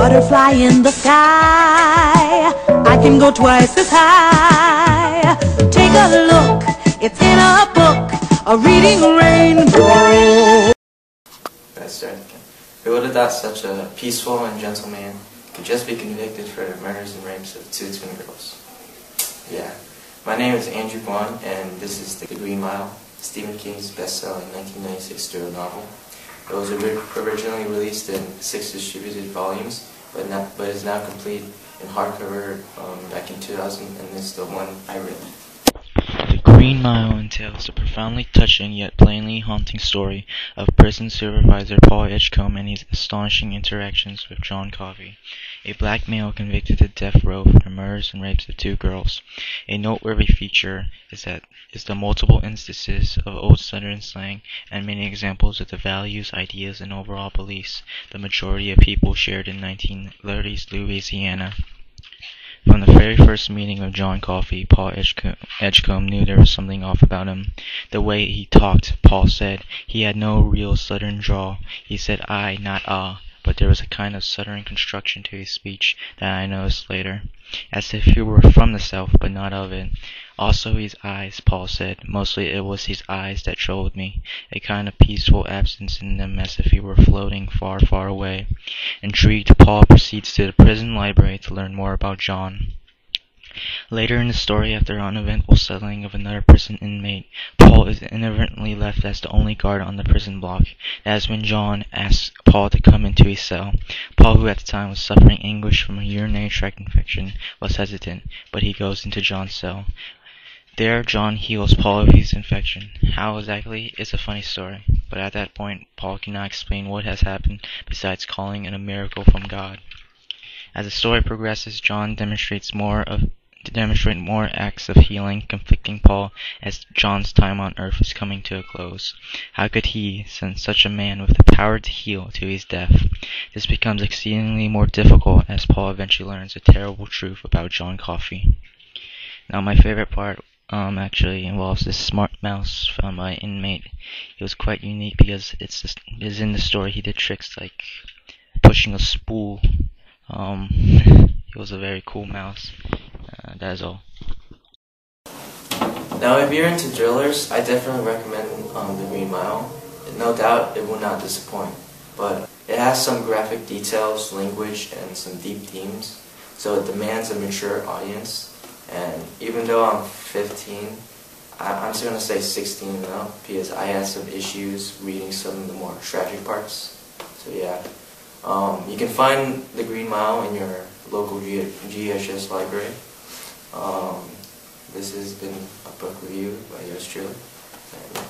butterfly in the sky. I can go twice as high. Take a look, it's in a book, a reading rainbow. That's right. Who would have thought such a peaceful and gentle man could just be convicted for the murders and rapes of two twin girls? Yeah. My name is Andrew Guon, and this is The Green Mile, Stephen King's best-selling 1996 thriller novel. It was originally released in 6 distributed volumes, but is now complete in hardcover back in 2000, and is the one I read. The Green Mile entails the profoundly touching yet plainly haunting story of prison supervisor Paul Edgecombe and his astonishing interactions with John Coffey, a black male convicted to death row for the murders and rapes of 2 girls. A noteworthy feature is the multiple instances of old Southern slang and many examples of the values, ideas, and overall beliefs the majority of people shared in 1930s Louisiana. From the very first meeting of John Coffey, Paul Edgecombe knew there was something off about him. The way he talked, Paul said, he had no real Southern drawl. He said I, not ah, but there was a kind of Southern construction to his speech that I noticed later, as if he were from the South but not of it. Also his eyes, Paul said, mostly it was his eyes that troubled me, a kind of peaceful absence in them as if he were floating far, far away. Intrigued, Paul proceeds to the prison library to learn more about John. Later in the story, after an uneventful settling of another prison inmate, Paul is inadvertently left as the only guard on the prison block. That is when John asks Paul to come into his cell. Paul, who at the time was suffering anguish from a urinary tract infection, was hesitant, but he goes into John's cell. There, John heals Paul of his infection. How exactly is a funny story, but at that point, Paul cannot explain what has happened besides calling it a miracle from God. As the story progresses, John demonstrates more acts of healing, conflicting Paul as John's time on earth is coming to a close. How could he send such a man with the power to heal to his death? This becomes exceedingly more difficult as Paul eventually learns the terrible truth about John Coffey. Now, my favorite part actually involves this smart mouse found by an inmate. It was quite unique because it's in the story he did tricks like pushing a spool. It was a very cool mouse. That is all. Now, if you're into thrillers, I definitely recommend The Green Mile. No doubt it will not disappoint, but it has some graphic details, language, and some deep themes, so it demands a mature audience. And even though I'm 15, I'm just going to say 16 now, because I had some issues reading some of the more tragic parts. So yeah, you can find The Green Mile in your local GHS library. This has been a book review by yours truly. And, yeah.